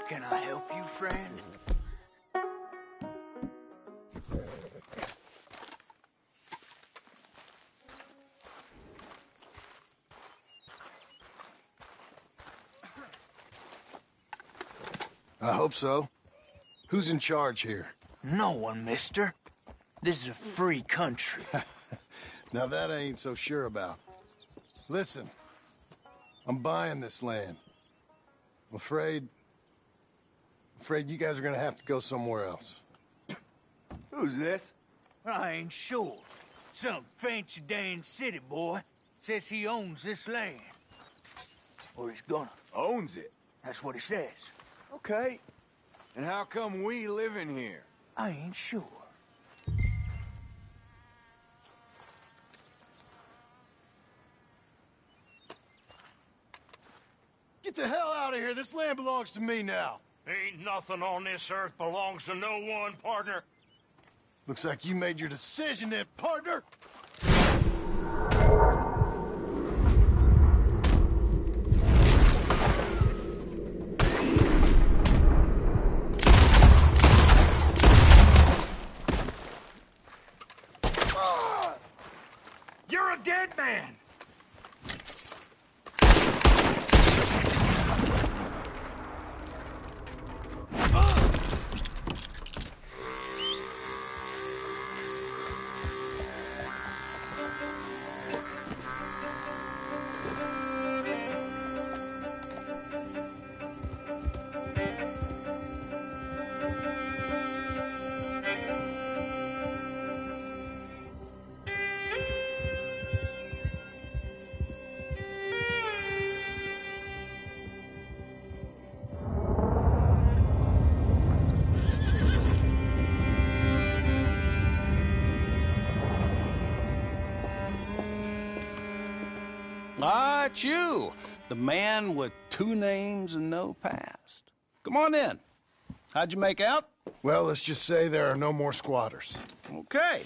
Can I help you, friend? I hope so. Who's in charge here? No one, mister. This is a free country. Now that I ain't so sure about. Listen, I'm buying this land. I'm afraid you guys are gonna have to go somewhere else. Who's this? I ain't sure. Some fancy Dan city boy says he owns this land. Or he's gonna. Owns it. That's what he says. Okay. And how come we live in here? I ain't sure. Get the hell out of here! This land belongs to me now! Ain't nothing on this earth belongs to no one, partner. Looks like you made your decision then, partner! You're a dead man! Ah, it's you, the man with 2 names and no past. Come on in. How'd you make out? Well, let's just say there are no more squatters. Okay.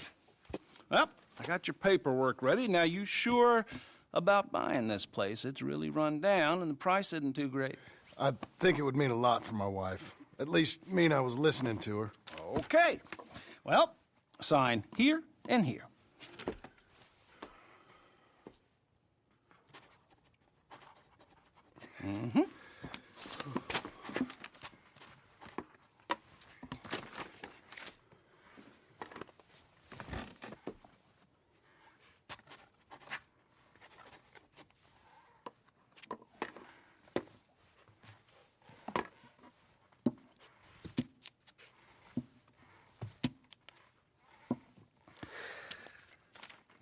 Well, I got your paperwork ready. Now, you sure about buying this place? It's really run down, and the price isn't too great. I think it would mean a lot for my wife. At least mean I was listening to her. Okay. Well, sign here and here. Mm-hmm.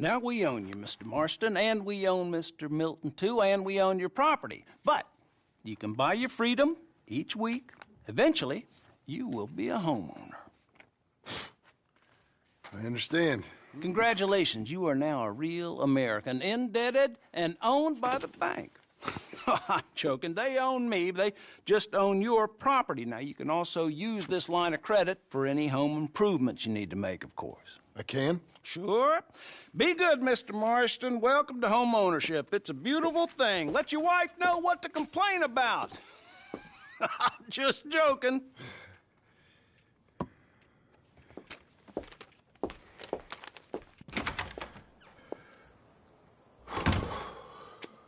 Now, we own you, Mr. Marston, and we own Mr. Milton, too, and we own your property. But you can buy your freedom each week. Eventually, you will be a homeowner. I understand. Congratulations, you are now a real American, indebted and owned by the bank. I'm joking. They own me. They just own your property. Now, you can also use this line of credit for any home improvements you need to make, of course. I can? Sure. Be good, Mr. Marston. Welcome to home ownership. It's a beautiful thing. Let your wife know what to complain about. Just joking.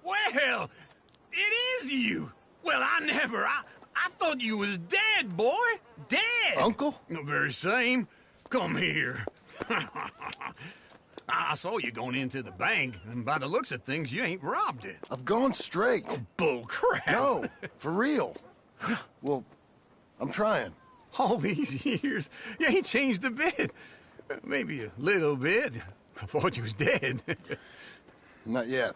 Well, it is you. Well, I thought you was dead, boy. Dead. Uncle? The very same. Come here. I saw you going into the bank, and by the looks of things, you ain't robbed it. I've gone straight. Bull crap. No, for real. Well, I'm trying. All these years, you ain't changed a bit. Maybe a little bit. I thought you was dead. Not yet.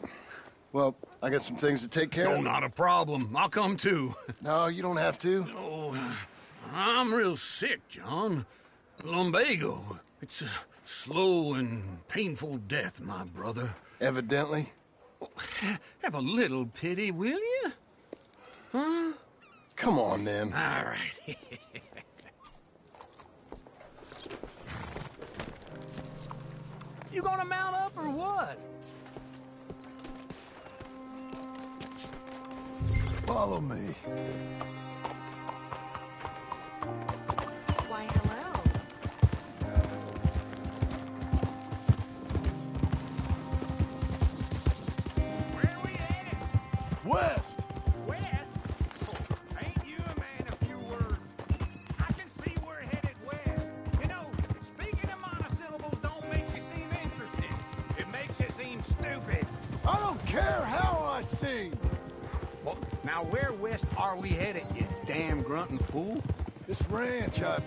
Well, I got some things to take care Oh, of. not a problem. I'll come too. No, you don't have to. Oh, I'm real sick, John. Lumbago. It's a slow and painful death, my brother. Evidently. Have a little pity, will you? Huh? Come on, then. All right. You gonna mount up or what? Follow me. Why, hello. Where we headed? West! West? Oh, ain't you a man of few words? I can see we're headed west. You know, speaking of monosyllables don't make you seem interested. It makes you seem stupid. I don't care how I sing! Well, now where west are we headed, you damn grunting fool? This ranch I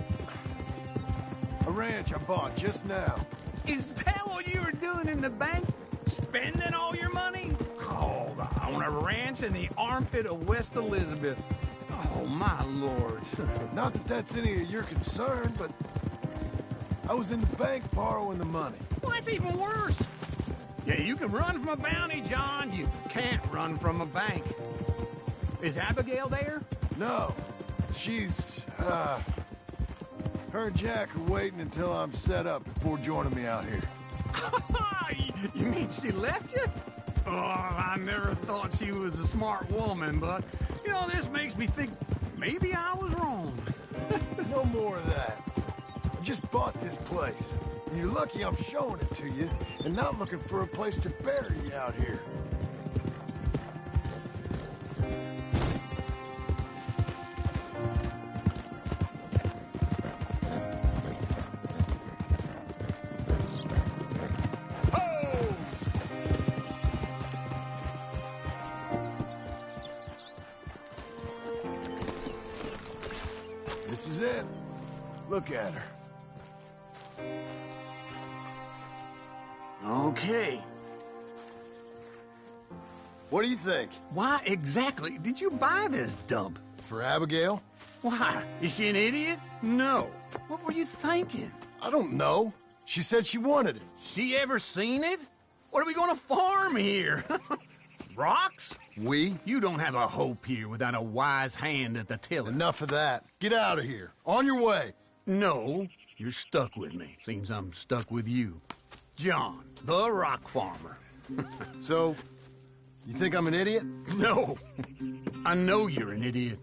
bought just now. Is that what you were doing in the bank? Spending all your money? Oh, on a ranch in the armpit of West Elizabeth. Oh, my lord. Not that that's any of your concern, but I was in the bank borrowing the money. Well, that's even worse. Yeah, you can run from a bounty, John. You can't run from a bank. Is Abigail there? No, she's, her and Jack are waiting until I'm set up before joining me out here. You mean she left you? Oh, I never thought she was a smart woman, but, you know, this makes me think maybe I was wrong. No more of that. I just bought this place. And you're lucky I'm showing it to you and not looking for a place to bury you out here. This is it. Look at her. Okay. What do you think? Why exactly did you buy this dump? For Abigail? Why? Is she an idiot? No. What were you thinking? I don't know. She said she wanted it. She ever seen it? What are we gonna farm here? Rocks? We? You don't have a hope here without a wise hand at the tiller. Enough of that. Get out of here. On your way. No, you're stuck with me. Seems I'm stuck with you. John, the rock farmer. So, you think I'm an idiot? No, I know you're an idiot.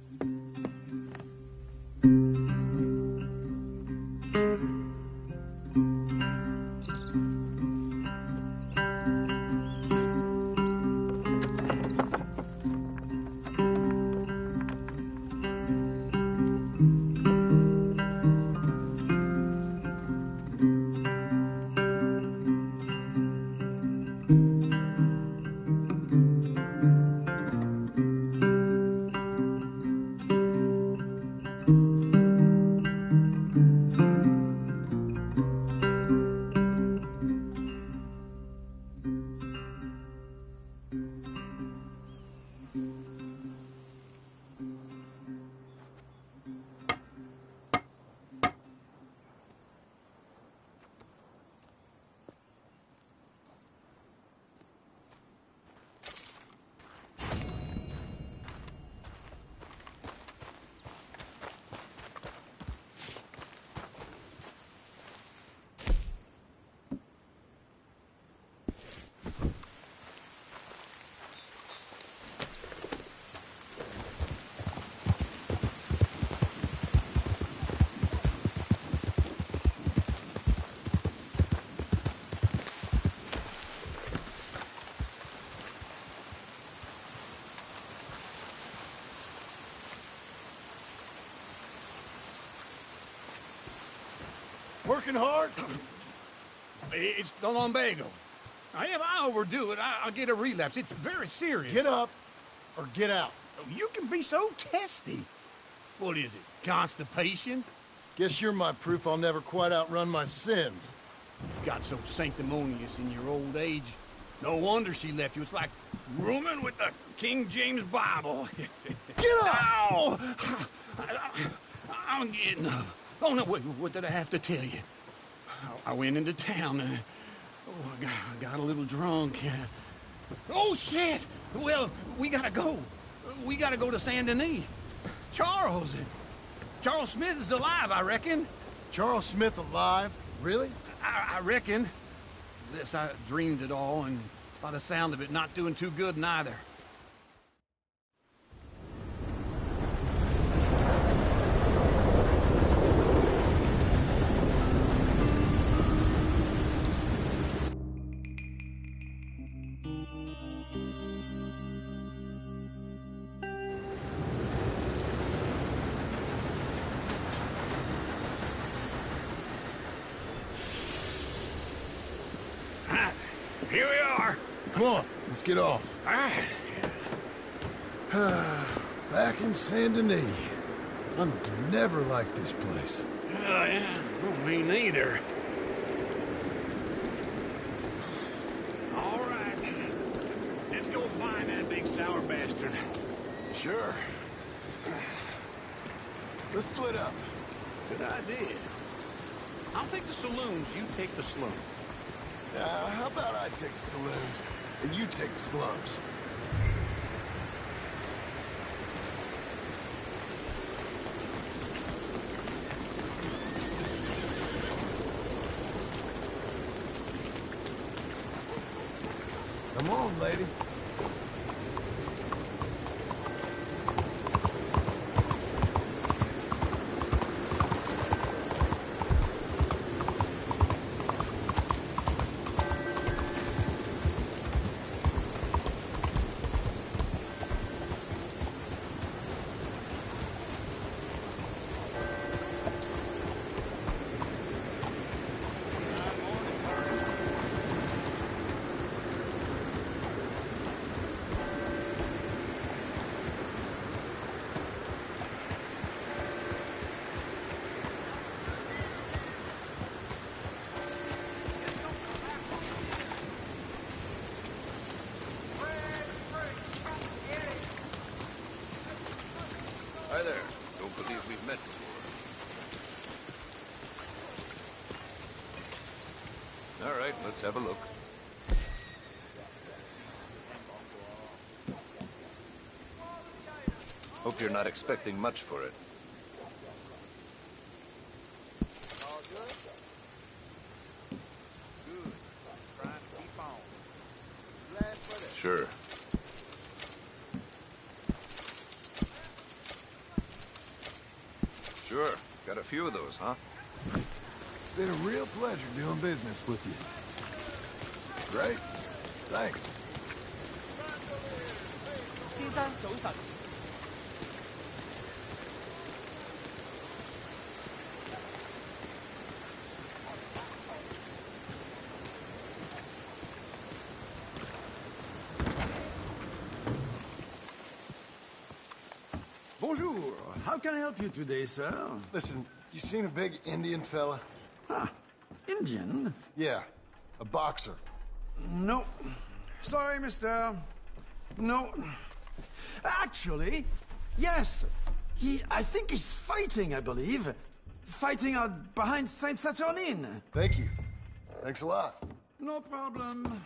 Working hard? It's the lumbago. Now, if I overdo it, I'll get a relapse. It's very serious. Get up or get out. You can be so testy. What is it, constipation? Guess you're my proof I'll never quite outrun my sins. Got so sanctimonious in your old age. No wonder she left you. It's like rooming with the King James Bible. Get up! Ow! I'm getting up. Oh, no, wait, what did I have to tell you? I went into town. I got a little drunk. Oh, shit! Well, we gotta go. We gotta go to Saint Denis. Charles Smith is alive, I reckon. Charles Smith alive? Really? I reckon. Unless I dreamed it all, and by the sound of it, not doing too good neither. Come on, let's get off. All right. Back in Saint Denis. I never liked this place. Yeah, well, me neither. All right. Let's go find that big sour bastard. Sure. Let's split up. Good idea. I'll take the saloons, you take the slums. How about I take the saloons and you take the slums? Come on, lady. Hi there. Don't believe we've met before. All right, let's have a look. Hope you're not expecting much for it. Sure. Sure. Got a few of those, huh? Been a real pleasure doing business with you. Great. Thanks. 先生早晨。Bonjour. How can I help you today, sir? Listen, you seen a big Indian fella? Ah, Indian? Yeah, a boxer. No. Sorry, mister. No. Actually, yes. I think he's fighting, I believe. Fighting out behind Saint Saturnine. Thank you. Thanks a lot. No problem.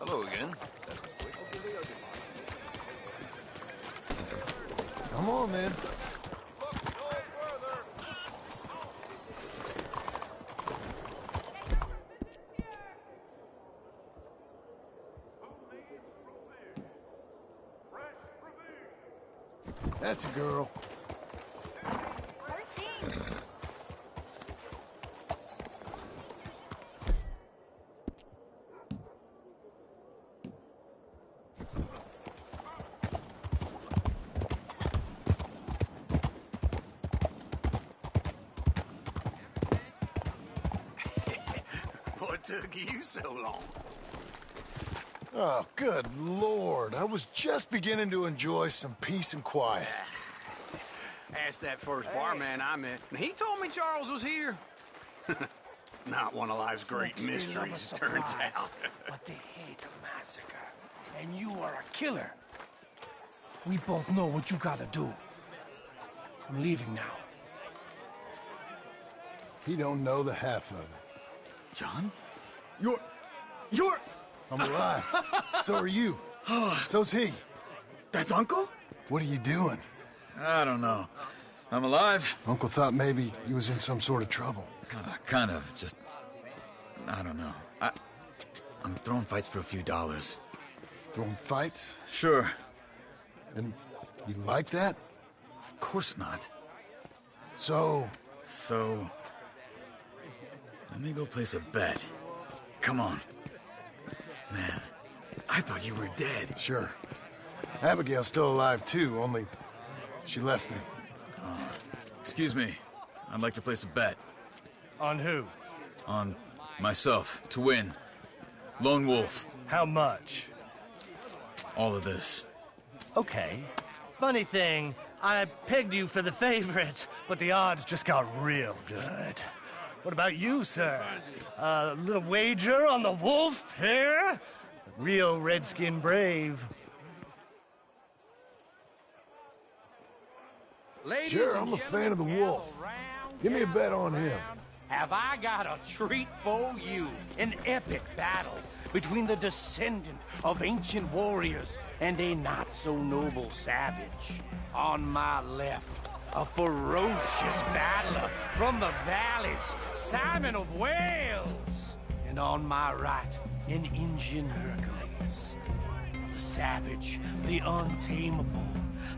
Hello again. Come on, then. That's a girl. What took you so long? Oh, good Lord. I was just beginning to enjoy some peace and quiet. Asked that first barman I met, and he told me Charles was here. Not one of life's great Folks, they love mysteries, a it turns surprise, out. but they hate a massacre. And you are a killer. We both know what you gotta do. I'm leaving now. He don't know the half of it. John? You're... I'm alive. So are you. So's he. That's Uncle? What are you doing? I don't know. I'm alive. Uncle thought maybe he was in some sort of trouble. Kind of. Just... I don't know. I'm throwing fights for a few dollars. Throwing fights? Sure. And you like that? Of course not. So... So... Let me go place a bet. Come on. Man, I thought you were dead. Sure. Abigail's still alive, too, only she left me. Excuse me. I'd like to place a bet. On who? On myself, to win. Lone Wolf. How much? All of this. Okay. Funny thing, I pegged you for the favorite, but the odds just got real good. What about you, sir? A little wager on the wolf here? Real redskin brave. Ladies Sure, and I'm a fan of the gentlemen, wolf. gather round, Give me a gather bet on him. round. Have I got a treat for you? An epic battle between the descendant of ancient warriors and a not-so-noble savage. On my left, a ferocious battler from the valleys, Simon of Wales. And on my right, an Indian Hercules. The savage, the untamable,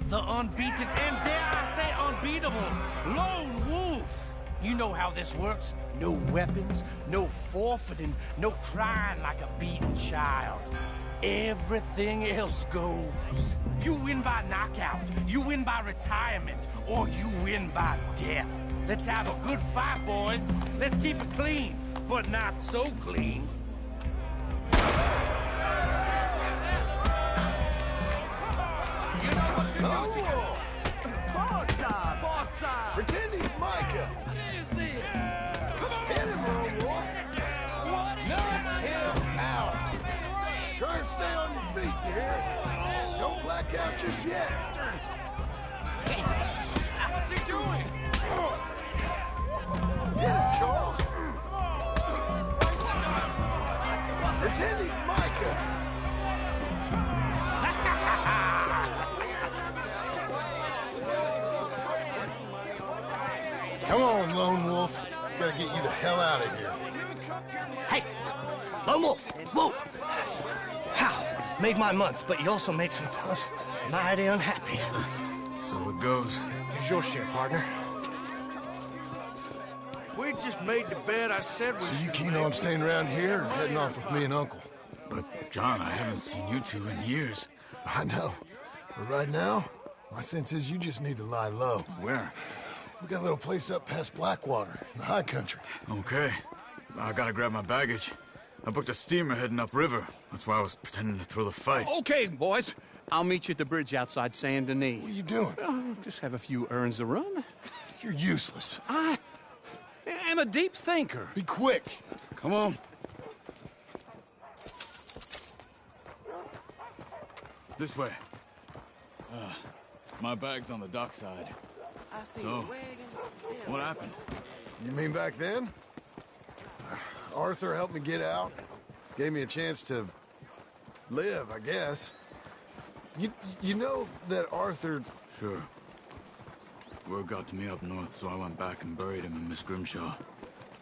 the unbeaten, and dare I say unbeatable, Lone Wolf. You know how this works. No weapons, no forfeiting, no crying like a beaten child. Everything else goes. You win by knockout, you win by retirement, or you win by death. Let's have a good fight, boys. Let's keep it clean, but not so clean. Pretend he's Micah. Hit him, Lone Wolf. Knock him out. Try and stay on your feet, you hear? Don't black out just yet. What's he doing? Get him, Charles. Pretend he's Micah. Come on, Lone Wolf. Gotta get you the hell out of here. Hey! Lone Wolf! Whoa! How? Made my month, but you also made some fellas mighty unhappy. So it goes. Here's your share, partner. If we just made the bed, I said we So you should keen make on staying around here or heading off with me and Uncle? But, John, I haven't seen you two in years. I know. But right now, my sense is you just need to lie low. Where? We got a little place up past Blackwater, in the high country. Okay. I gotta grab my baggage. I booked a steamer heading upriver. That's why I was pretending to throw the fight. Okay, boys. I'll meet you at the bridge outside Saint Denis. What are you doing? Just have a few errands to run. You're useless. I am a deep thinker. Be quick. Come on. This way. My bag's on the dockside. So, what happened? You mean back then? Arthur helped me get out. Gave me a chance to live, I guess. You know that Arthur... Sure. Word got to me up north, so I went back and buried him in Miss Grimshaw.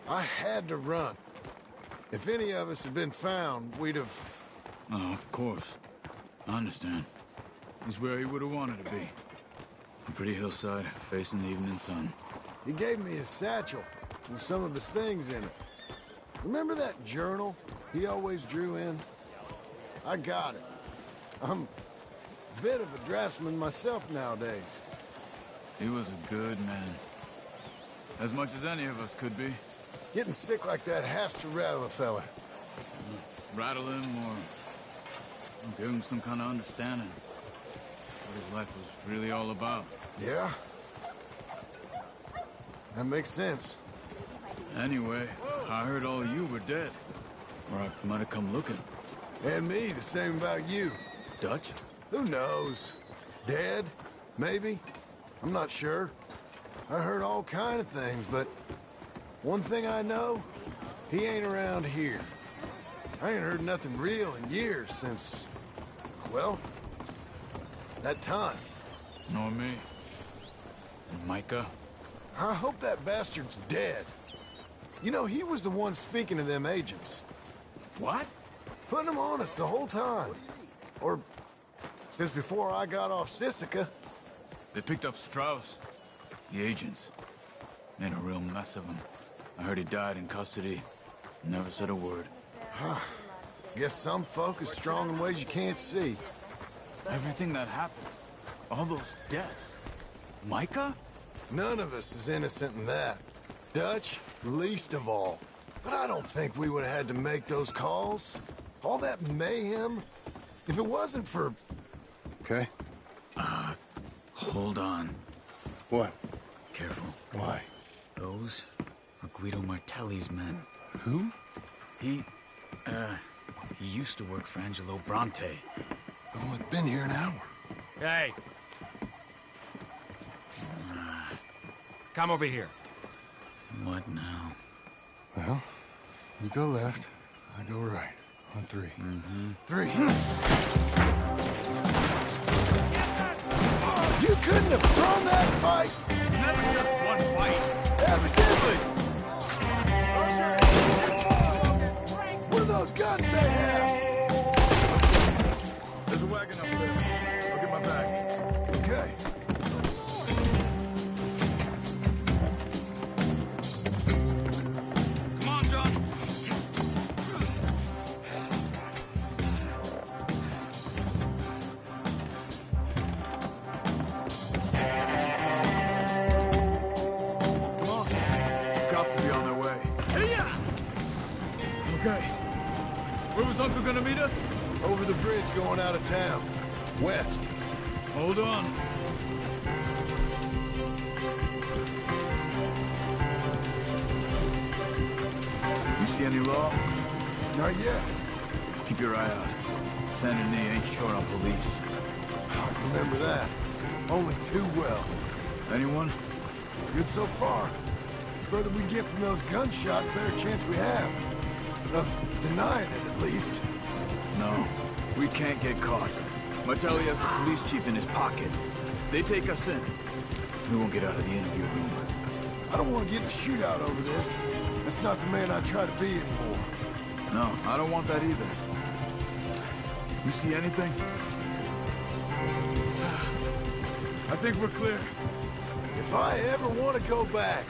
I had to run. If any of us had been found, we'd have... Oh, of course. I understand. He's where he would have wanted to be. A pretty hillside, facing the evening sun. He gave me his satchel with some of his things in it. Remember that journal he always drew in? I got it. I'm a bit of a draftsman myself nowadays. He was a good man. As much as any of us could be. Getting sick like that has to rattle a fella. Rattle him or give him some kind of understanding. What his life was really all about. Yeah? That makes sense. Anyway, I heard all you were dead. Or I might have come looking. And me, the same about you. Dutch? Who knows? Dead? Maybe? I'm not sure. I heard all kind of things, but one thing I know, he ain't around here. I ain't heard nothing real in years since, well, that time. Nor me. And Micah? I hope that bastard's dead. You know, he was the one speaking to them agents. What? Putting them on us the whole time. Or since before I got off Sisika. They picked up Strauss. The agents. Made a real mess of him. I heard he died in custody. Never said a word. Guess some folk are strong in ways you can't see. Everything that happened, all those deaths. Micah? None of us is innocent in that. Dutch, least of all. But I don't think we would have had to make those calls. All that mayhem. If it wasn't for... Okay? Hold on. What? Careful. Why? Those are Guido Martelli's men. Who? He used to work for Angelo Bronte. I've only been here an hour. Hey. Come over here. What now? Well, you go left, I go right. On three. Three. You couldn't have thrown that fight! It's never just one fight. Evidently! What are those guns they have? There's a wagon up there. Look at my bag. Okay. Come on, John. Come on. The cops will be on their way. Hey-ya! Okay. Where was Uncle gonna meet us? Over the bridge going out of town. West. Hold on. You see any law? Not yet. Keep your eye out. Saint Denis ain't short on police. I remember that. Only too well. Anyone? Good so far. The further we get from those gunshots, better chance we have. Of denying it, at least. No. We can't get caught. Martelli has the police chief in his pocket. If they take us in, we won't get out of the interview room. I don't want to get in a shootout over this. That's not the man I try to be anymore. No, I don't want that either. You see anything? I think we're clear. If I ever want to go back,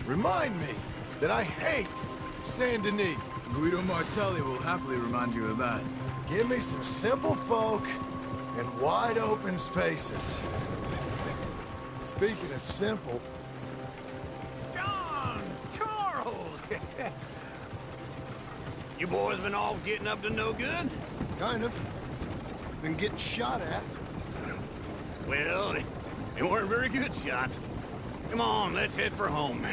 remind me that I hate Saint Denis. Guido Martelli will happily remind you of that. Give me some simple folk and wide open spaces. Speaking of simple, John! Charles! You boys been all getting up to no good? kind of. Been getting shot at. Well, they weren't very good shots. Come on, let's head for home.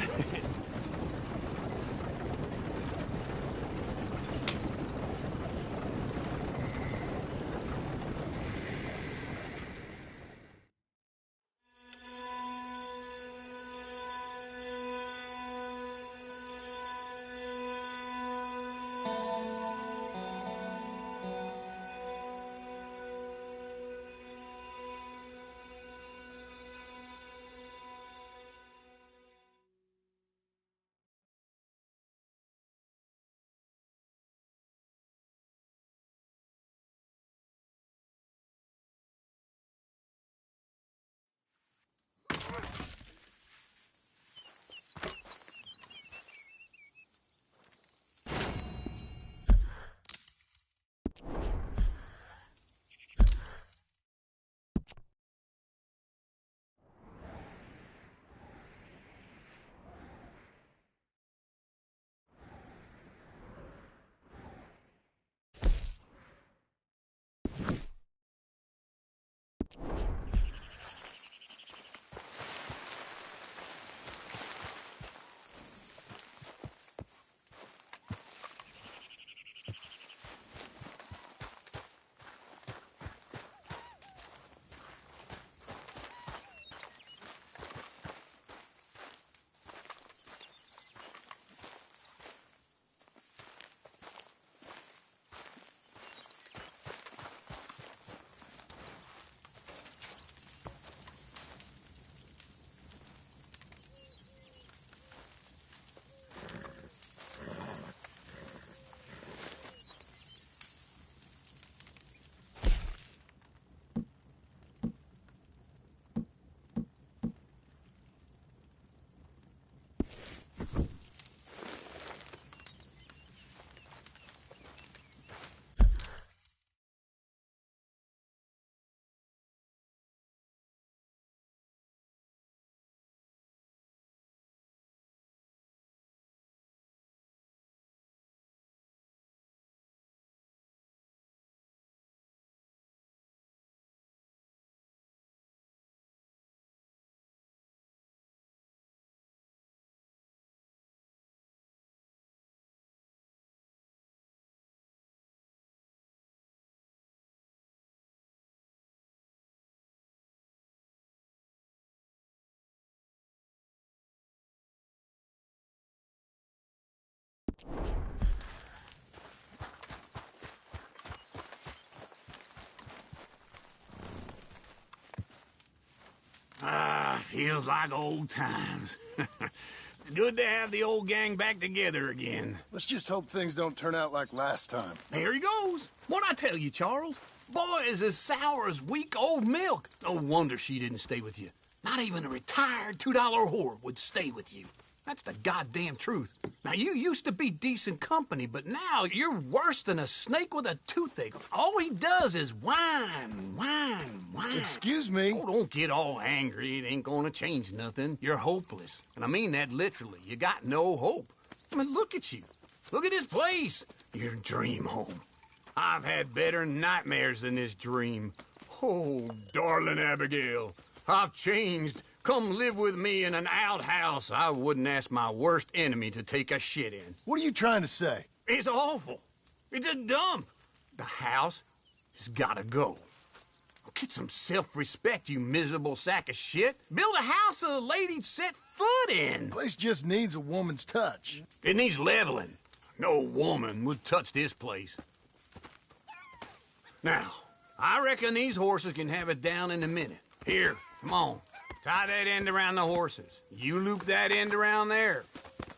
Feels like old times. It's good to have the old gang back together again. Let's just hope things don't turn out like last time. There he goes. What'd I tell you, Charles? Boy is as sour as weak old milk. No wonder she didn't stay with you. Not even a retired $2 whore would stay with you. That's the goddamn truth. Now, you used to be decent company, but now you're worse than a snake with a toothache. All he does is whine, whine, whine. Excuse me? Oh, don't get all angry. It ain't gonna change nothing. You're hopeless. And I mean that literally. You got no hope. I mean, look at you. Look at this place. Your dream home. I've had better nightmares than this dream. Oh, darling Abigail, I've changed. Come live with me in an outhouse I wouldn't ask my worst enemy to take a shit in. What are you trying to say? It's awful. It's a dump. The house has gotta go. Get some self-respect, you miserable sack of shit. Build a house a lady'd set foot in. The place just needs a woman's touch. It needs leveling. No woman would touch this place. Now, I reckon these horses can have it down in a minute. Here, come on. Tie that end around the horses. You loop that end around there.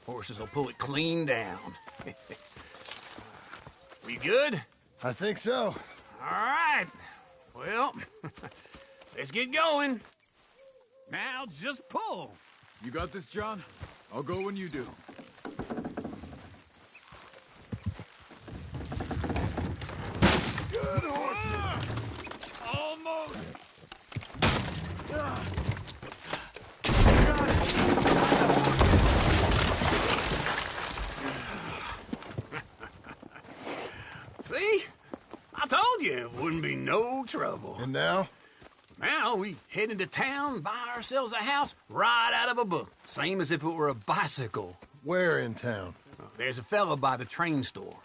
Horses will pull it clean down. We good? I think so. All right. Well, let's get going. Now just pull. You got this, John? I'll go when you do. Good horses. Almost. See? I told you it wouldn't be no trouble. And now? Now we head into town, buy ourselves a house right out of a book. Same as if it were a bicycle. Where in town? There's a fella by the train store.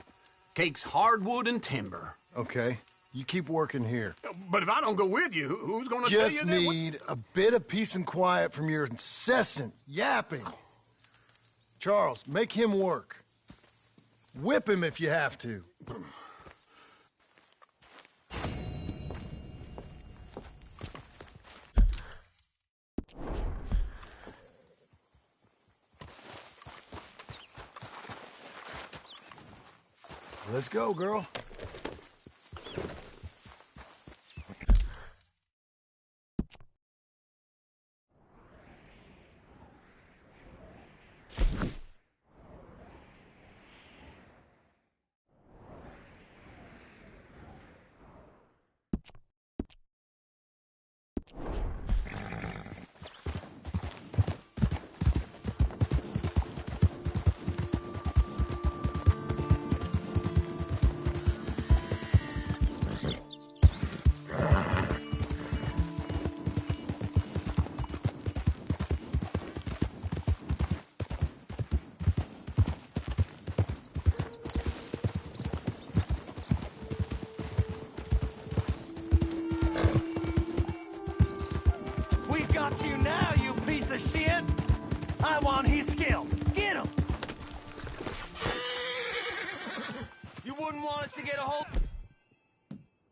Cakes hardwood and timber. Okay. You keep working here. But if I don't go with you, who's gonna tell you Just that? need a bit of peace and quiet from your incessant yapping. Charles, make him work. Whip him if you have to. Let's go, girl. Got you now, you piece of shit! I want his skill. Get him! You wouldn't want us to get a hold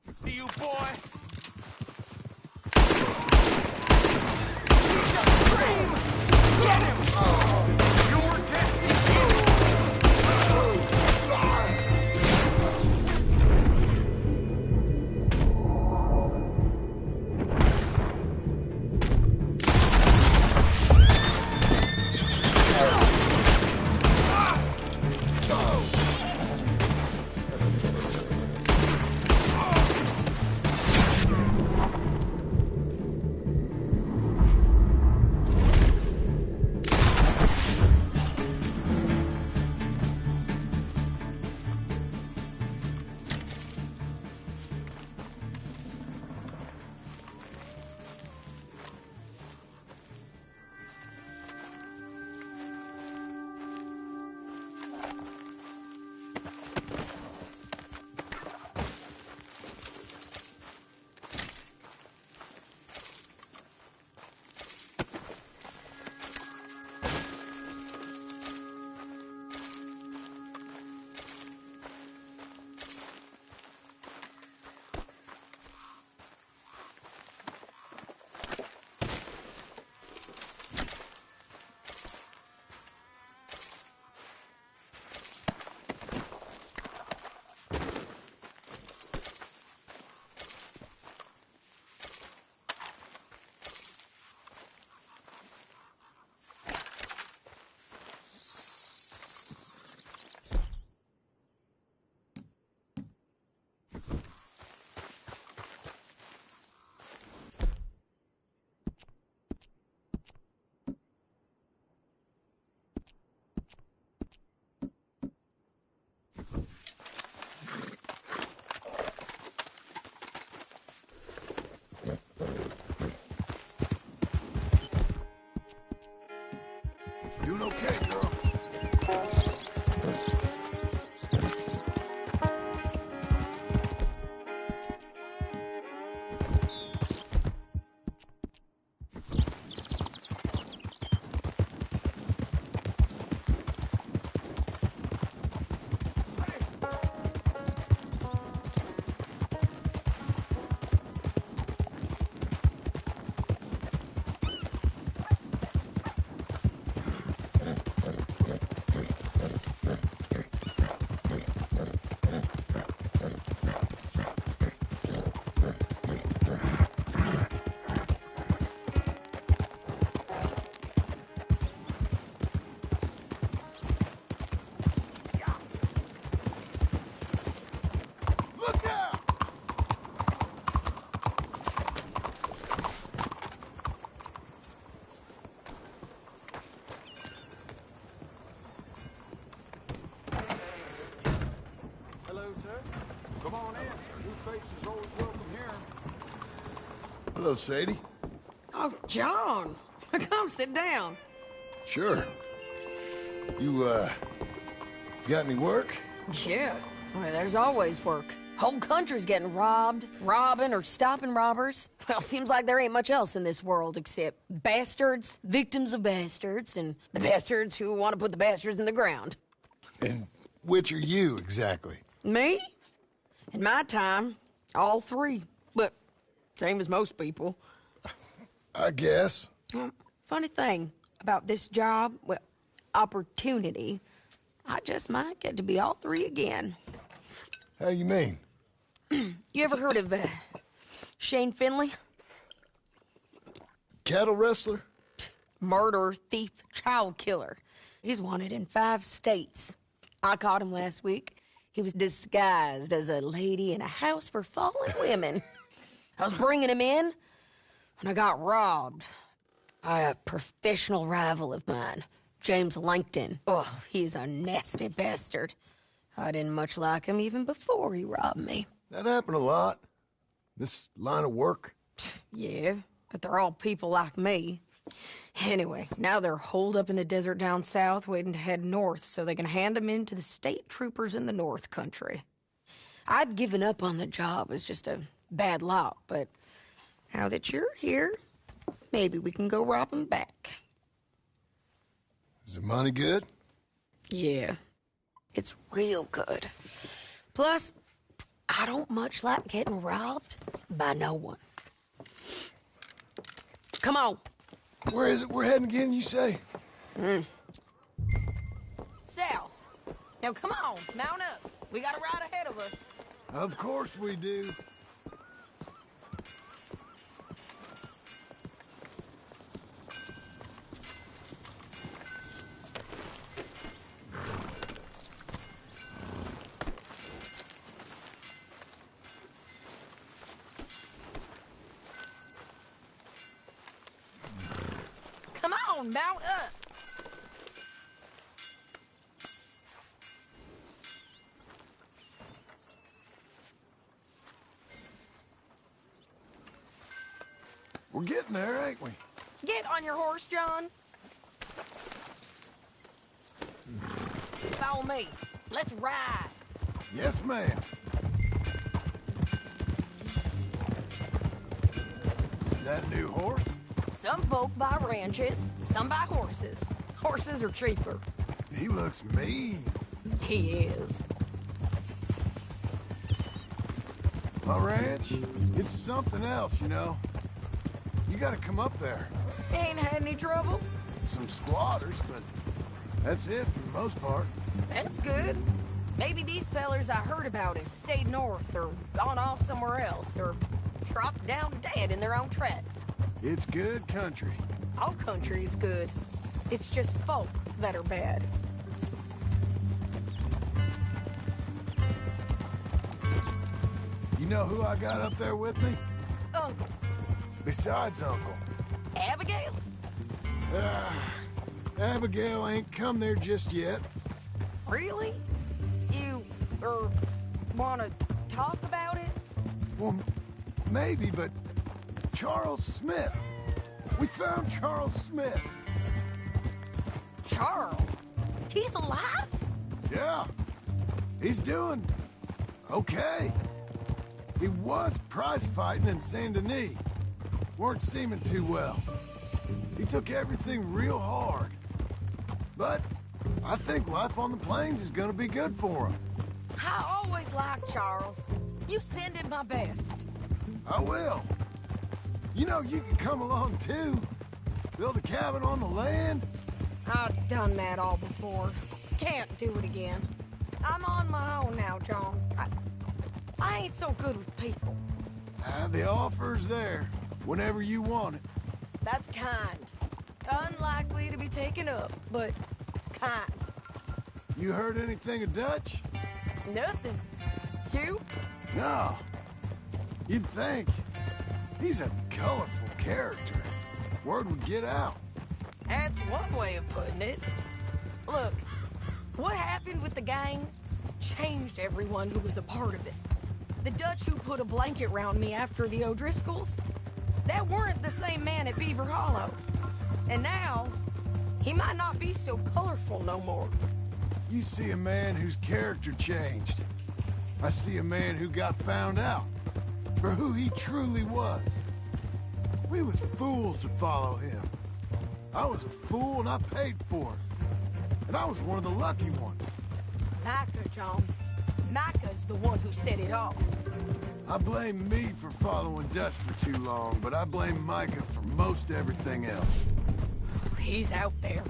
of you, boy. Get him! Your death is here! New faces always welcome here. Hello, Sadie. Oh, John. Come sit down. Sure. You got any work? Yeah. Well, there's always work. Whole country's getting robbed, robbing, or stopping robbers. Well, seems like there ain't much else in this world except bastards, victims of bastards, and the bastards who want to put the bastards in the ground. And which are you, exactly? Me? In my time, all three. But same as most people. I guess. Funny thing about this job, well, opportunity, I just might get to be all three again. How you mean? You ever heard of Shane Finley? Cattle wrestler? Murderer, thief, child killer. He's wanted in 5 states. I caught him last week. He was disguised as a lady in a house for fallen women. I was bringing him in when I got robbed by a professional rival of mine, James Langton. Oh, he's a nasty bastard. I didn't much like him even before he robbed me. That happened a lot. This line of work. Yeah, but they're all people like me. Anyway, now they're holed up in the desert down south waiting to head north so they can hand them in to the state troopers in the north country. I'd given up on the job as just a bad lot, but now that you're here, maybe we can go rob them back. Is the money good? Yeah, it's real good. Plus, I don't much like getting robbed by no one. Come on. Where is it we're heading again, you say? South. Now come on, mount up. We got a ride ahead of us. Of course we do. Come on, mount up. We're getting there, ain't we? Get on your horse, John. Follow me. Let's ride. Yes, ma'am. That new horse? Some folk buy ranches, some buy horses. Horses are cheaper. He looks mean. He is. My ranch, it's something else, you know. You gotta come up there. Ain't had any trouble? Some squatters, but that's it for the most part. That's good. Maybe these fellers I heard about have stayed north or gone off somewhere else or dropped down dead in their own tracks. It's good country. All country is good. It's just folk that are bad. You know who I got up there with me? Uncle. Besides Uncle. Abigail? Abigail ain't come there just yet. Really? You, wanna talk about it? Well, maybe, but Charles Smith. We found Charles Smith. Charles? He's alive? Yeah. He's doing okay. He was prize fighting in Saint Denis. Weren't seeming too well. He took everything real hard. But I think life on the plains is gonna be good for him. I always liked Charles. You send him my best. I will. You know, you can come along too. Build a cabin on the land. I've done that all before. Can't do it again. I'm on my own now, John. I ain't so good with people. The offer's there, whenever you want it. That's kind. Unlikely to be taken up, but kind. You heard anything of Dutch? Nothing. You? No. You'd think. He's a colorful character. Word would get out. That's one way of putting it. Look, what happened with the gang changed everyone who was a part of it. The Dutch who put a blanket round me after the O'Driscolls, that weren't the same man at Beaver Hollow. And now, he might not be so colorful no more. You see a man whose character changed. I see a man who got found out for who he truly was. We was fools to follow him. I was a fool and I paid for it. And I was one of the lucky ones. Micah, John. Micah's the one who set it off. I blame me for following Dutch for too long, but I blame Micah for most everything else. He's out there.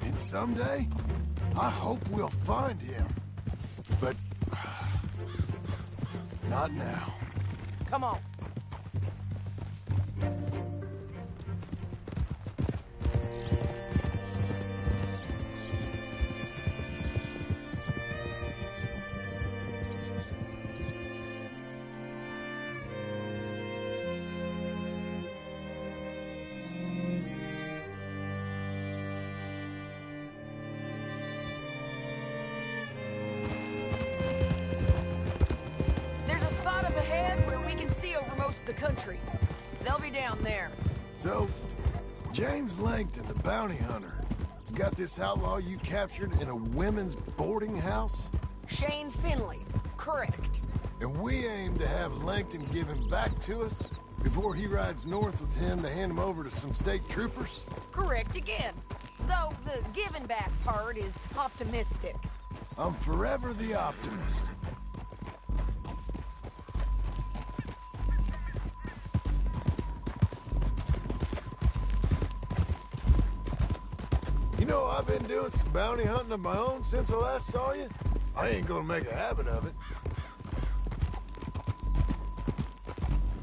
And someday, I hope we'll find him. But... not now. Come on. The country. They'll be down there. So, James Langton, the bounty hunter, has got this outlaw you captured in a women's boarding house? Shane Finley. Correct. And we aim to have Langton give him back to us before he rides north with him to hand him over to some state troopers? Correct again. Though the giving back part is optimistic. I'm forever the optimist. You know, I've been doing some bounty hunting of my own since I last saw you. I ain't gonna make a habit of it.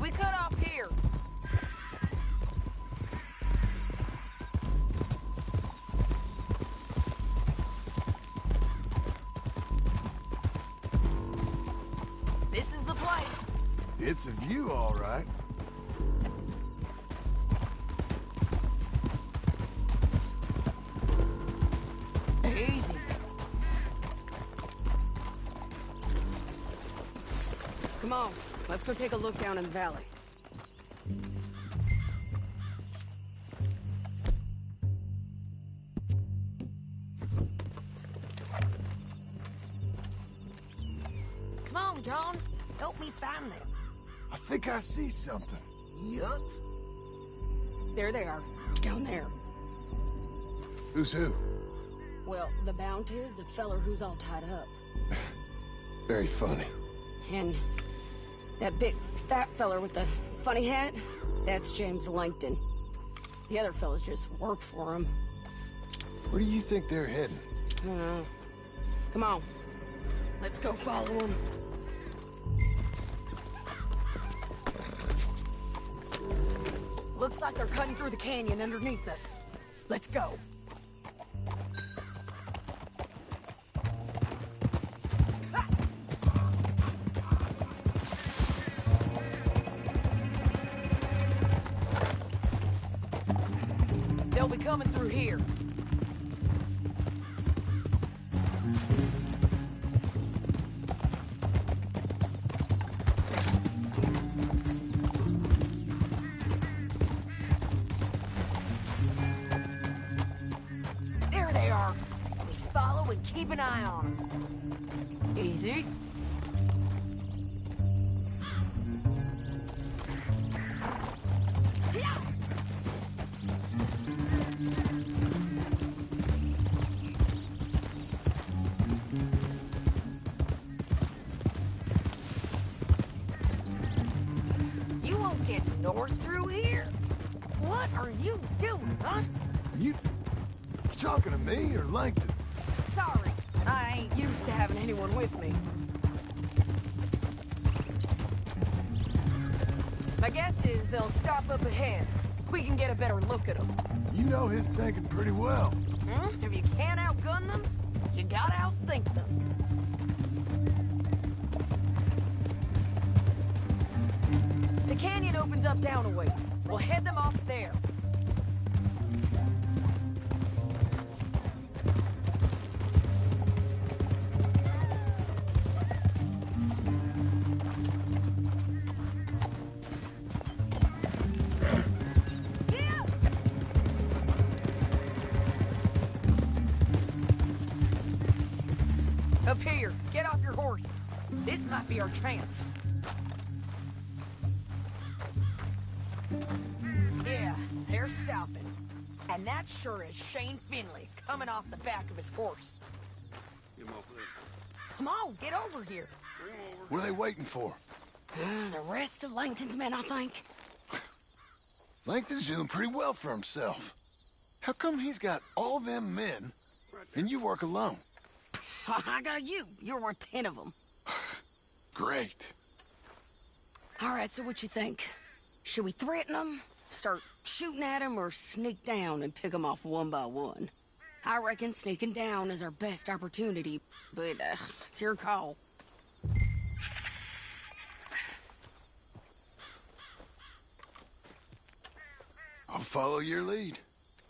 We cut off here. This is the place. It's a view, all right. Easy. Come on, let's go take a look down in the valley. Come on, John. Help me find them. I think I see something. Yup. There they are, down there. Who's who? Well, the Bounty is the feller who's all tied up. Very funny. And that big fat feller with the funny hat, that's James Langton. The other fellas just work for him. Where do you think they're heading? Come on. Let's go follow them. Looks like they're cutting through the canyon underneath us. Let's go. They'll be coming through here. There they are. We follow and keep an eye on them. Easy. You won't get north through here? What are you doing, huh? You talking to me or Langton? Sorry, I ain't used to having anyone with me. My guess is they'll stop up ahead. We can get a better look at them. You know his thinking pretty well. If you can't outgun them, you gotta outthink them. The canyon opens up down a ways. We'll head them off there. might be our chance. Yeah, they're stopping. And that sure is Shane Finley coming off the back of his horse. Get him off there. Come on, get over here. Bring him over. What are they waiting for? The rest of Langton's men, I think. Langton's doing pretty well for himself. How come he's got all them men, and you work alone? I got you. You're worth 10 of them. Great. All right, so what you think? Should we threaten them, start shooting at them, or sneak down and pick them off one by one? I reckon sneaking down is our best opportunity, but it's your call. I'll follow your lead.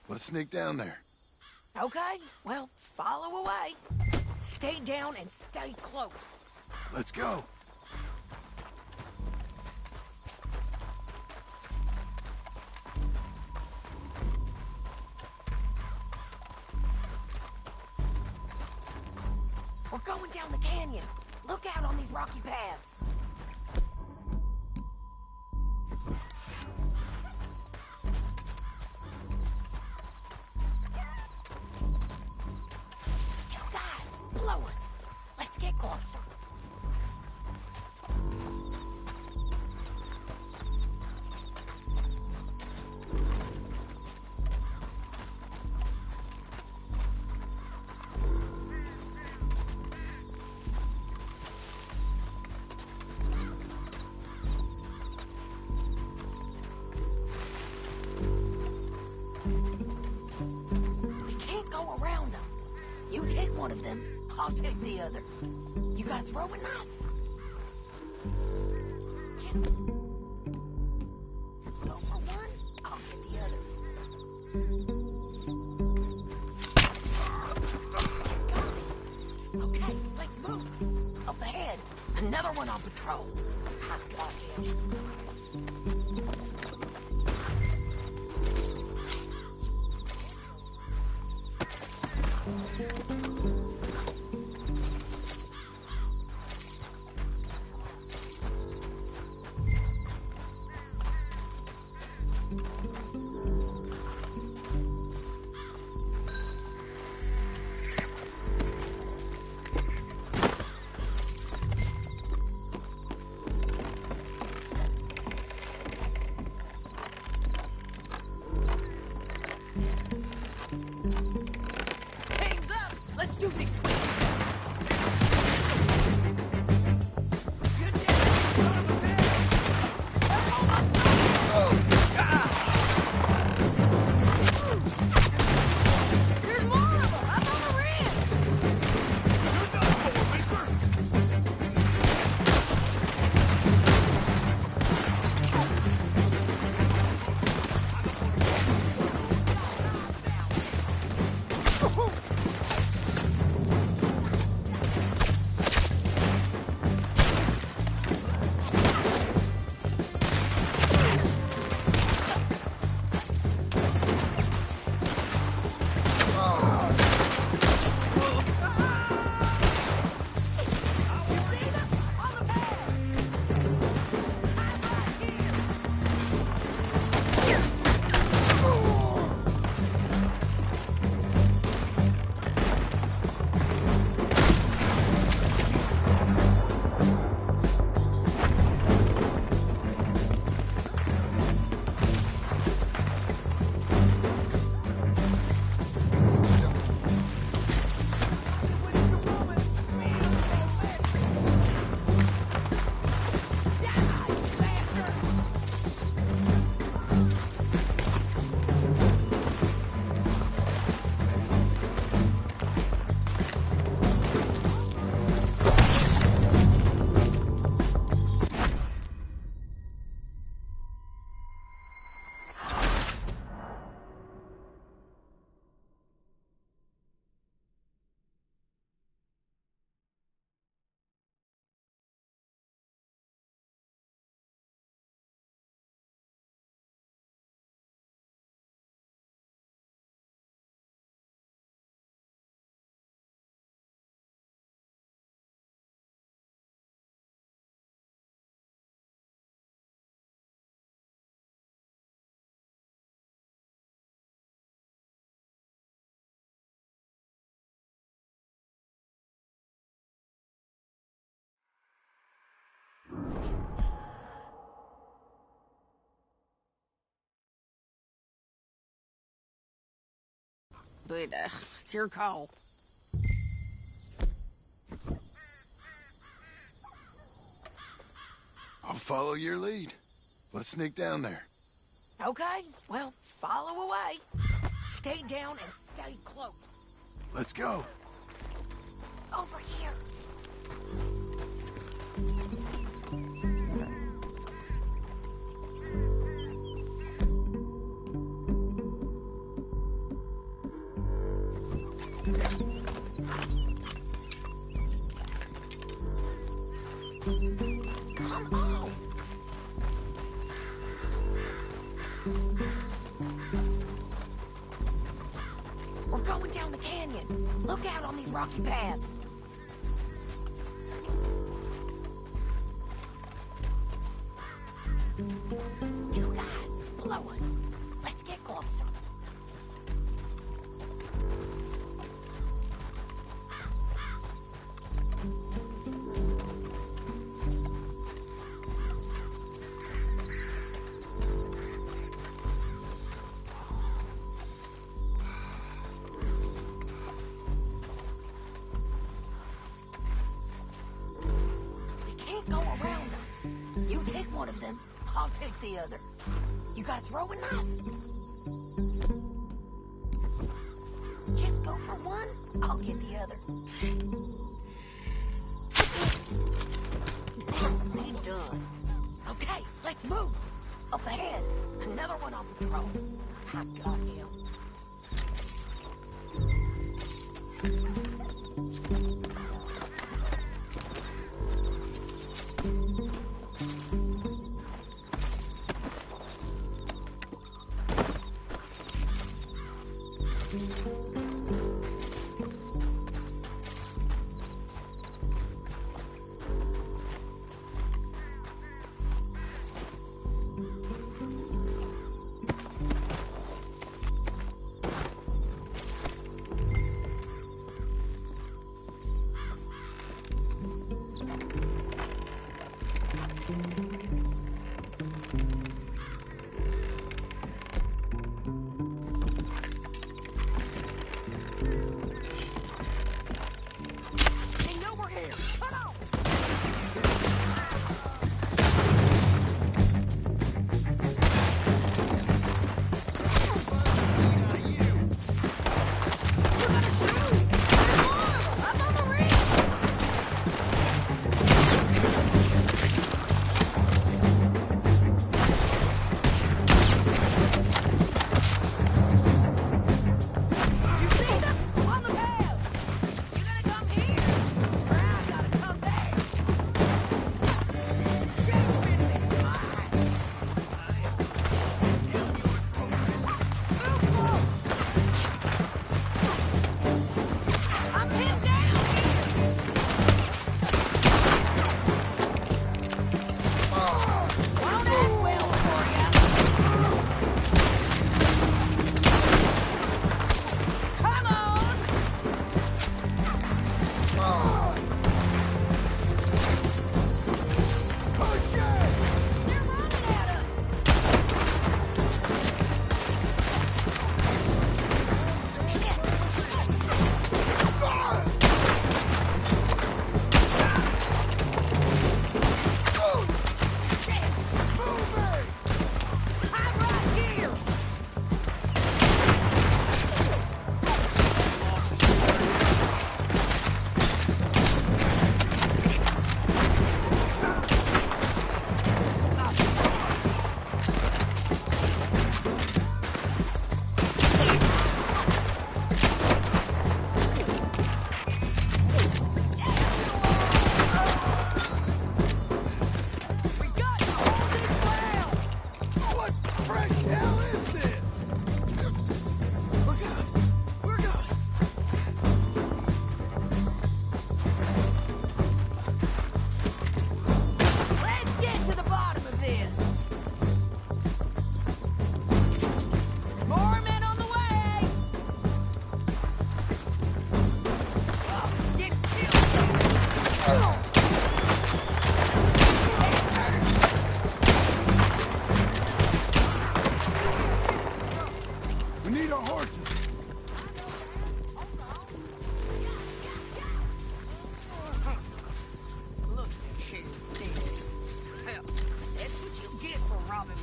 Let's sneak down there. Okay, well, follow away. Stay down and stay close. Let's go. We're going down the canyon. Look out on these rocky paths. Guys, blow us. Let's get closer. You take one of them, I'll take the other. You gotta throw a knife. Just go for one, I'll get the other. Okay, let's move. Up ahead, another one on patrol. I've got him. but it's your call. I'll follow your lead. Let's sneak down there. Okay, well, follow away. Stay down and stay close. Let's go. Over here. Come on. We're going down the canyon. Look out on these rocky paths. Two guys below us. Let's get closer. Go around them. You take one of them, I'll take the other. You gotta throw a knife. Just go for one, I'll get the other. Nicely done. Okay, let's move. Up ahead, another one on patrol. I got him.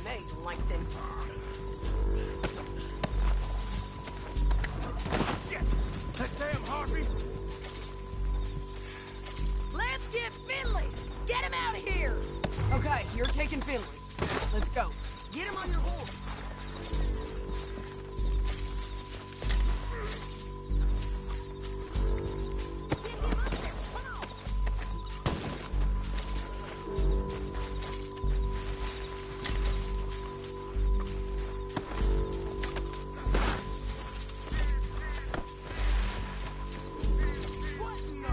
Hey, Langton. Shit! That damn Harvey! Let's get Finley! Get him out of here! Okay, you're taking Finley. Let's go. Get him on your horse. Get him up there. Come on. What in the...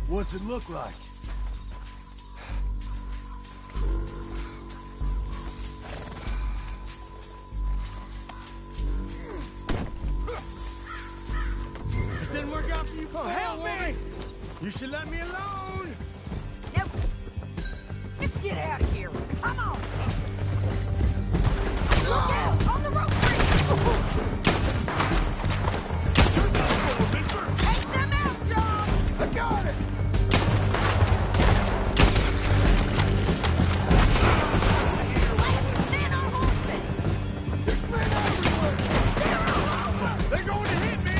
What's it look like? It didn't work out for you. Oh, help me! You should let me alone. Nope. Let's get out of here. Come on. Look out! On the rope tree! Take them out, John! I got it! Men on horses! There's men everywhere! They're all over! They're going to hit me!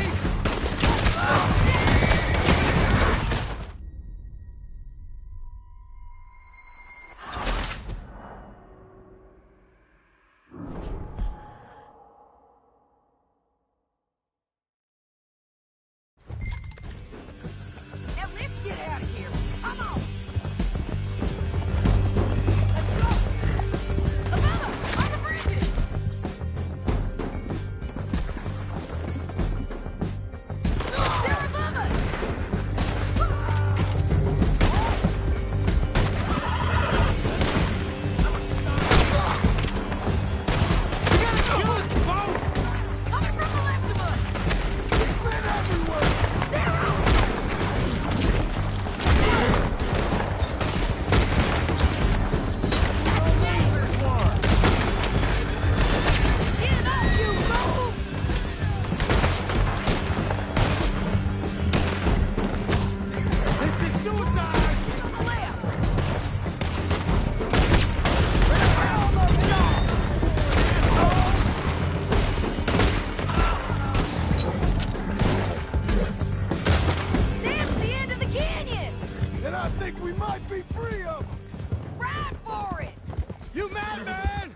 think we might be free of them. Ride for it! You madman!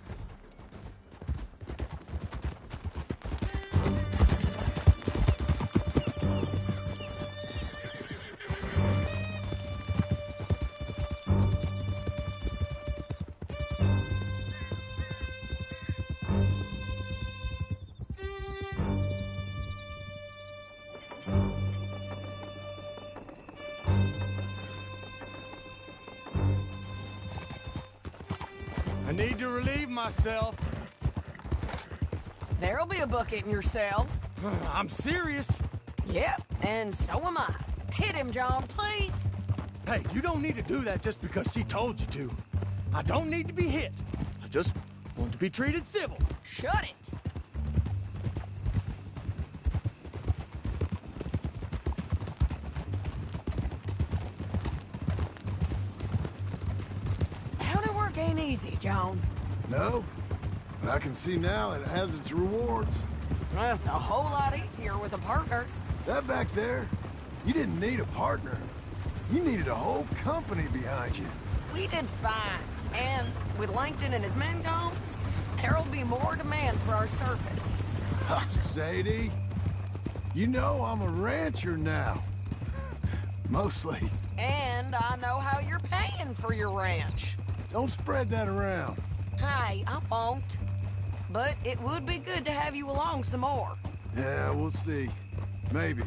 I need to relieve myself. There'll be a bucket in your cell. I'm serious. Yep, and so am I. Hit him, John, please. Hey, you don't need to do that just because she told you to. I don't need to be hit. I just want to be treated civil. Shut it. County work ain't easy, John. No, but I can see now it has its rewards. That's a whole lot easier with a partner. That back there, you didn't need a partner. You needed a whole company behind you. We did fine. And with Langton and his men gone, there'll be more demand for our service. Sadie, you know I'm a rancher now. Mostly. And I know how you're paying for your ranch. Don't spread that around. Hey, I won't. But it would be good to have you along some more. Yeah, we'll see. Maybe.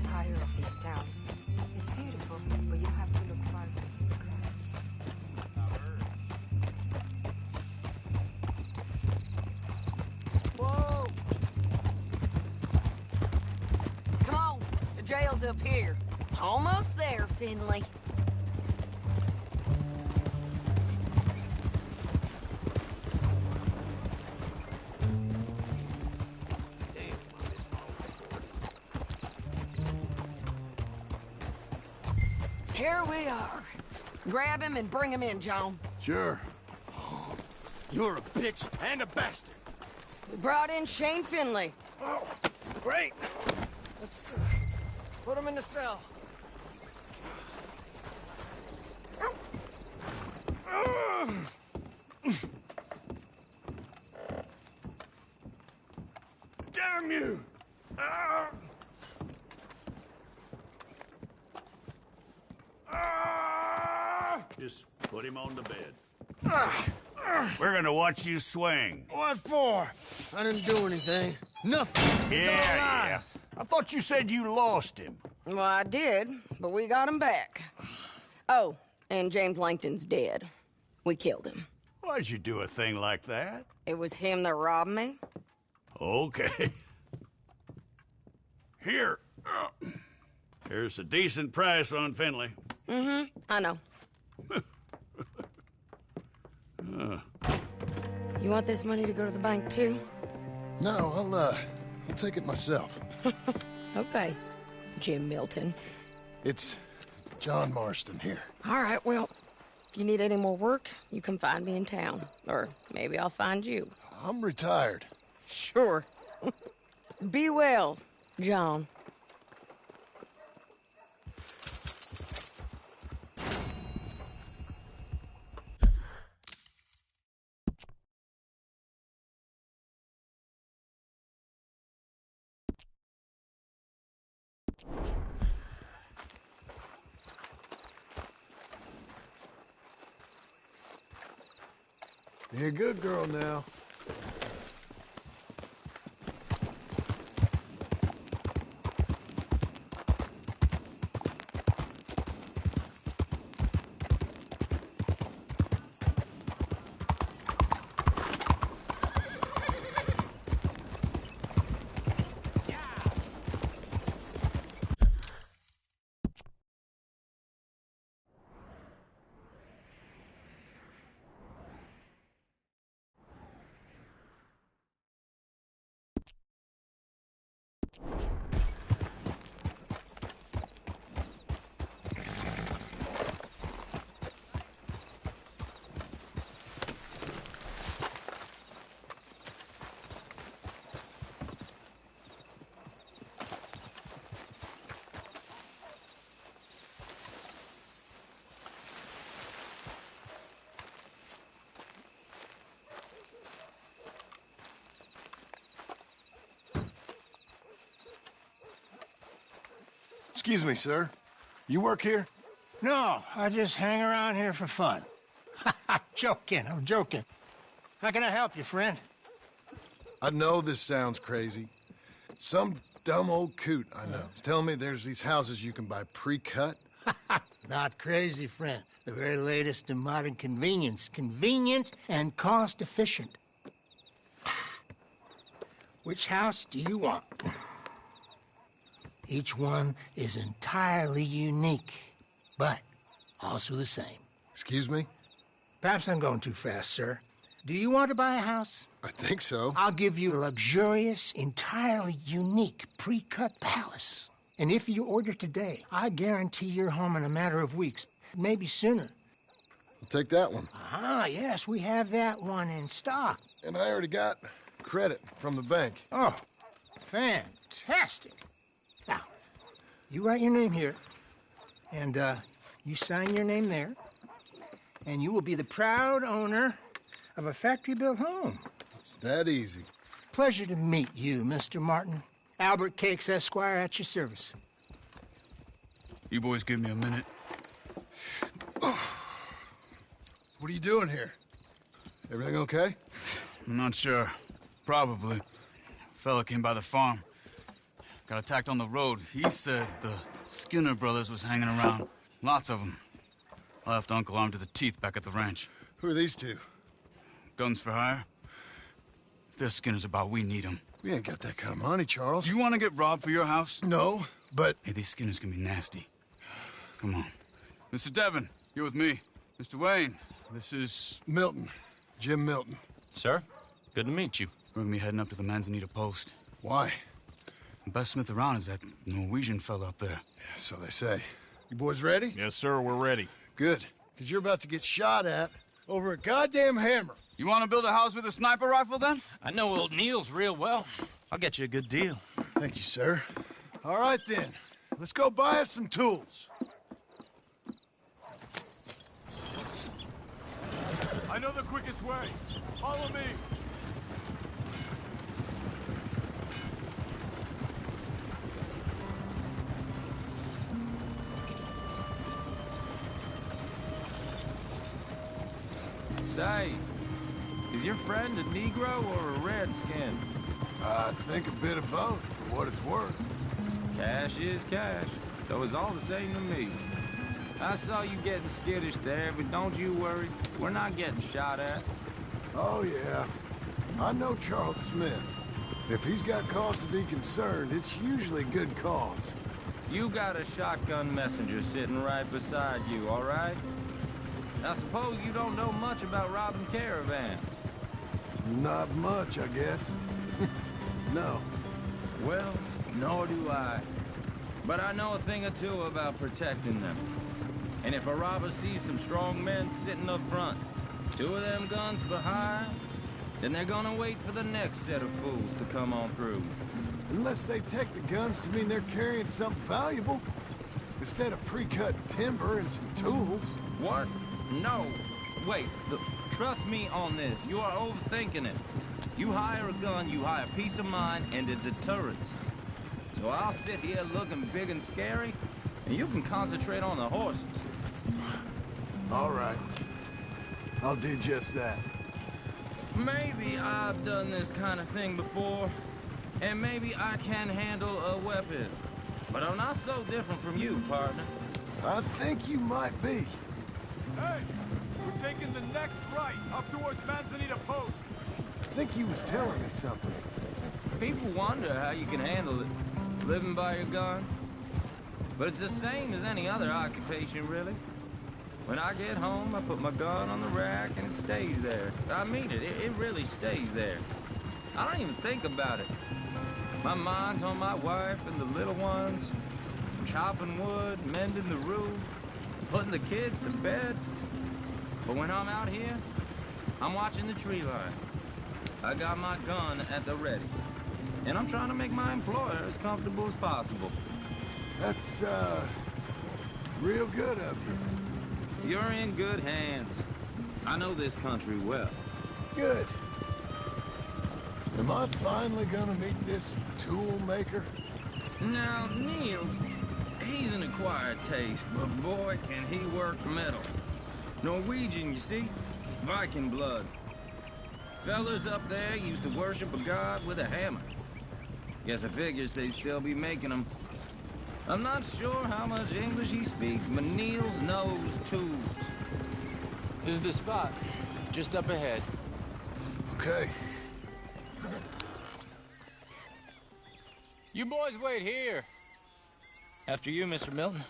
Tired of this town. It's beautiful, but you have to look farther. Whoa! Come on, the jail's up here. Almost there, Finley. Here we are. Grab him and bring him in, John. Sure. You're a bitch and a bastard. We brought in Shane Finley. Oh, great. Let's put him in the cell. Damn you! Just put him on the bed. We're gonna watch you swing. What for? I didn't do anything. Nothing. Yeah. I thought you said you lost him. Well, I did, but we got him back. Oh, and James Langton's dead. We killed him. Why'd you do a thing like that? It was him that robbed me. Okay. Here. Here's a decent price on Finley. Mm-hmm, I know. You want this money to go to the bank, too? No, I'll take it myself. Okay, Jim Milton. It's John Marston here. All right, well, if you need any more work, you can find me in town. Or maybe I'll find you. I'm retired. Sure. Be well, John. Be a good girl now. Excuse me, sir. You work here? No, I just hang around here for fun. I'm joking. How can I help you, friend? I know this sounds crazy. Some dumb old coot I know is telling me there's these houses you can buy pre-cut. Not crazy, friend. The very latest in modern convenience. Convenient and cost-efficient. Which house do you want? Each one is entirely unique, but also the same. Excuse me? Perhaps I'm going too fast, sir. Do you want to buy a house? I think so. I'll give you a luxurious, entirely unique pre-cut palace. And if you order today, I guarantee you're home in a matter of weeks, maybe sooner. I'll take that one. Ah, yes, we have that one in stock. And I already got credit from the bank. Oh, fantastic. Now, you write your name here, and you sign your name there, and you will be the proud owner of a factory-built home. It's that easy. Pleasure to meet you, Mr. Martin. Albert Cakes, Esquire, at your service. You boys give me a minute. What are you doing here? Everything okay? I'm not sure. Probably. A fella came by the farm. Got attacked on the road. He said the Skinner brothers was hanging around. Lots of them. I left Uncle armed to the teeth back at the ranch. Who are these two? Guns for hire. If they're Skinner's about, we need them. We ain't got that kind of money, Charles. You want to get robbed for your house? No, but... Hey, these Skinners can be nasty. Come on. Mr. Devon, you're with me. Mr. Wayne, this is... Milton. Jim Milton. Sir, good to meet you. We're gonna be heading up to the Manzanita post. Why? The best smith around is that Norwegian fella up there. Yeah, so they say. You boys ready? Yes, sir, we're ready. Good, because you're about to get shot at over a goddamn hammer. You want to build a house with a sniper rifle, then? I know old Neil's real well. I'll get you a good deal. Thank you, sir. All right, then. Let's go buy us some tools. I know the quickest way. Follow me. Say, is your friend a Negro or a Redskin? I think a bit of both, for what it's worth. Cash is cash, though it's all the same to me. I saw you getting skittish there, but don't you worry. We're not getting shot at. Oh, yeah. I know Charles Smith. If he's got cause to be concerned, it's usually good cause. You got a shotgun messenger sitting right beside you, all right? I suppose you don't know much about robbing caravans. Not much, I guess. No. Well, nor do I. But I know a thing or two about protecting them. And if a robber sees some strong men sitting up front, 2 of them guns for hire, then they're gonna wait for the next set of fools to come on through. Unless they take the guns to mean they're carrying something valuable. Instead of pre-cut timber and some tools. What? No. Wait, look, trust me on this. You are overthinking it. You hire a gun, you hire peace of mind and a deterrent. So I'll sit here looking big and scary, and you can concentrate on the horses. All right. I'll do just that. Maybe I've done this kind of thing before, and maybe I can handle a weapon. But I'm not so different from you, partner. I think you might be. Hey, we're taking the next right, up towards Manzanita Post. I think he was telling me something. People wonder how you can handle it, living by your gun. But it's the same as any other occupation, really. When I get home, I put my gun on the rack and it stays there. I mean it, it really stays there. I don't even think about it. My mind's on my wife and the little ones, chopping wood, mending the roof, putting the kids to bed. But when I'm out here, I'm watching the tree line. I got my gun at the ready. And I'm trying to make my employer as comfortable as possible. That's, real good of you. You're in good hands. I know this country well. Good. Am I finally gonna meet this tool maker? Now, Niels, He's an acquired taste, but boy, can he work metal. Norwegian, you see? Viking blood. Fellas up there used to worship a god with a hammer. Guess I figures they'd still be making them. I'm not sure how much English he speaks, but Niels knows tools. This is the spot. Just up ahead. Okay. You boys wait here. After you, Mr. Milton.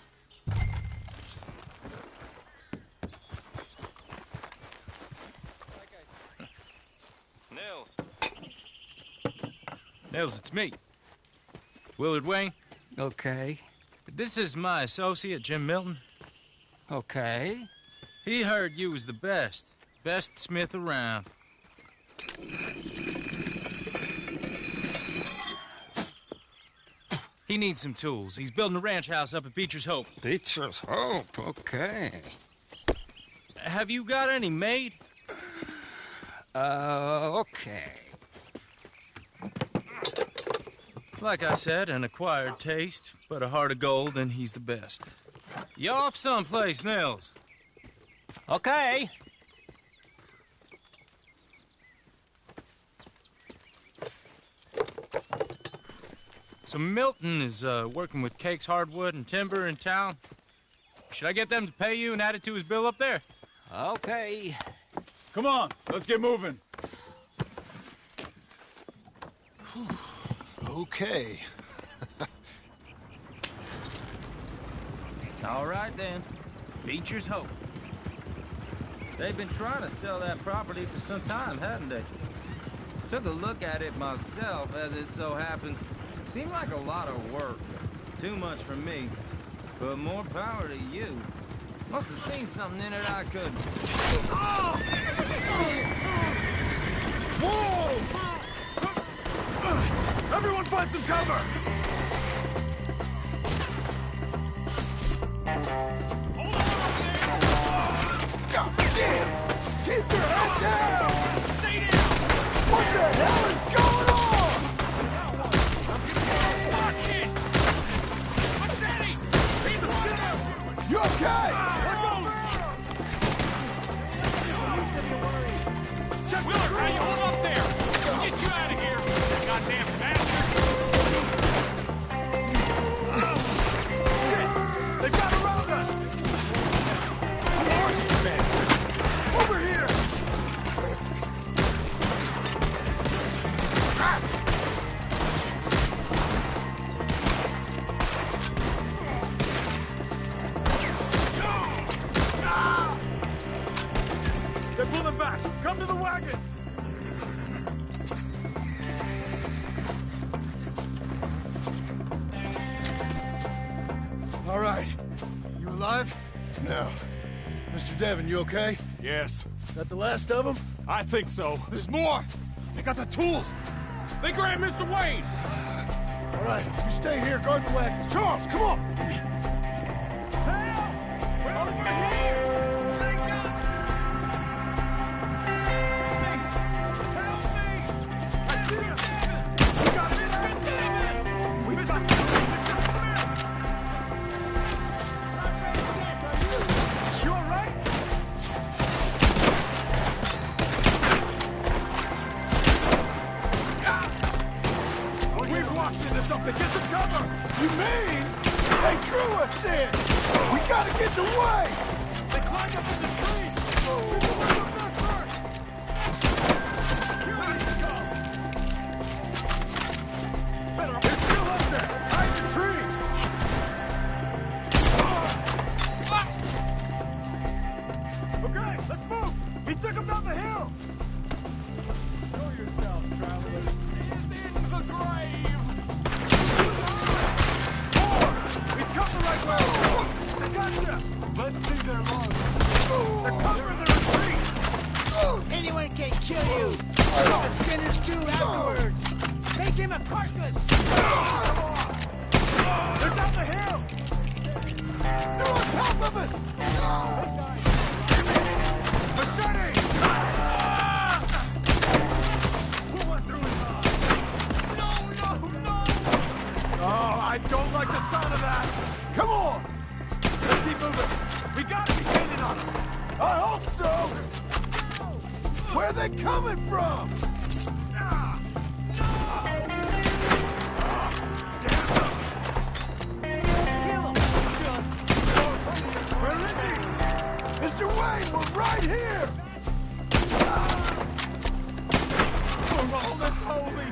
Nils, it's me. Willard Wayne. Okay. This is my associate, Jim Milton. Okay. He heard you was the best. Best smith around. He needs some tools. He's building a ranch house up at Beecher's Hope. Beecher's Hope, okay. Have you got any made? Okay. Like I said, an acquired taste, but a heart of gold, and he's the best. You off someplace, Nils? Okay. So Milton is working with Cakes Hardwood and Timber in town. Should I get them to pay you and add it to his bill up there? Okay. Come on, let's get moving. Okay. All right, then. Beecher's Hope. They've been trying to sell that property for some time, hadn't they? Took a look at it myself, as it so happens. Seemed like a lot of work. Too much for me. But more power to you. Must have seen something in it I couldn't. Whoa! Everyone find some cover! God damn! Keep your head down! Stay down! What the hell is going on? Fuck it! Machete! He's the skinner! You okay? Willard, now you hold up there! We'll get you out of here! Goddamn bastard! Shit! They've got around us! Who are these bastards? Over here! They're pulling back! Come to the wagons! All right. You alive? No. Mr. Devon, you okay? Yes. That the last of them? I think so. There's more! They got the tools! They grabbed Mr. Wayne! All right, you stay here, guard the wagons. Charles, come on! Help! We're over here! Thank God! Help me! I see you, Devin! We got Mr. Devin! We got You all right? We've walked into something. Get some cover! You mean they drew us in? We gotta get the way! They climbed up in the trees! Shoot the one up there first! Here we go! They're still up there! Hide the tree! Okay, let's move! He took him down the hill! Show yourself, travelers. He's in the grave! We've come the right way! They got you! Let's see their lungs. They're covering the retreat! Anyone can kill you! What the Skinners do afterwards! Make him a carcass! They're down the hill! They're on top of us! Machete! Who went through his eye? No! Oh, I don't like the sound of that! Come are they coming from? Where is he? Mr. Wayne, we're right here! Oh, that's holy!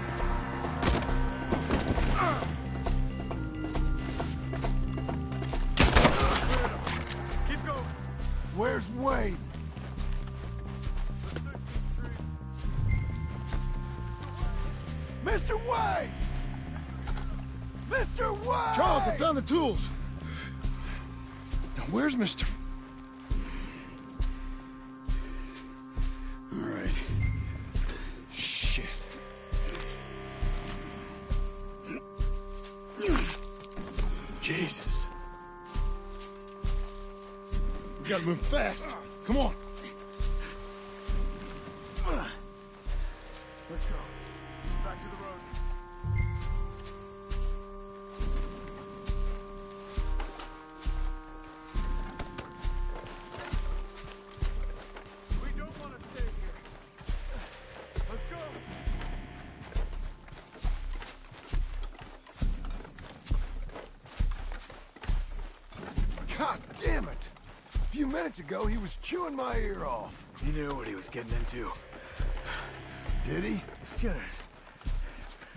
Keep going. Where's Wayne? Mr. Wayne! Mr. Wayne! Charles, I found the tools. Now, where's Mr. All right. Shit. Jesus. We gotta move fast. Come on. Let's go. Back to the road. We don't want to stay here. Let's go. God damn it! A few minutes ago, he was chewing my ear off. He knew what he was getting into. Did he? Skinners.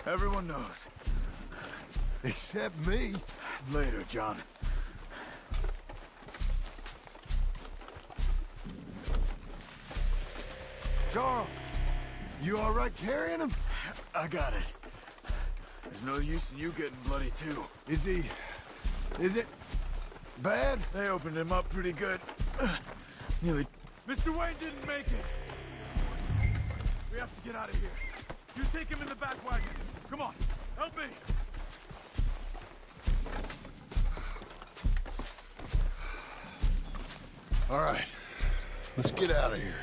Everyone knows. Except me. Later, John. Charles, you all right carrying him? I got it. There's no use in you getting bloody, too. Is it bad? They opened him up pretty good. Nearly... Mr. Wayne didn't make it! We have to get out of here. You take him in the back wagon. Come on, help me! All right, let's get out of here.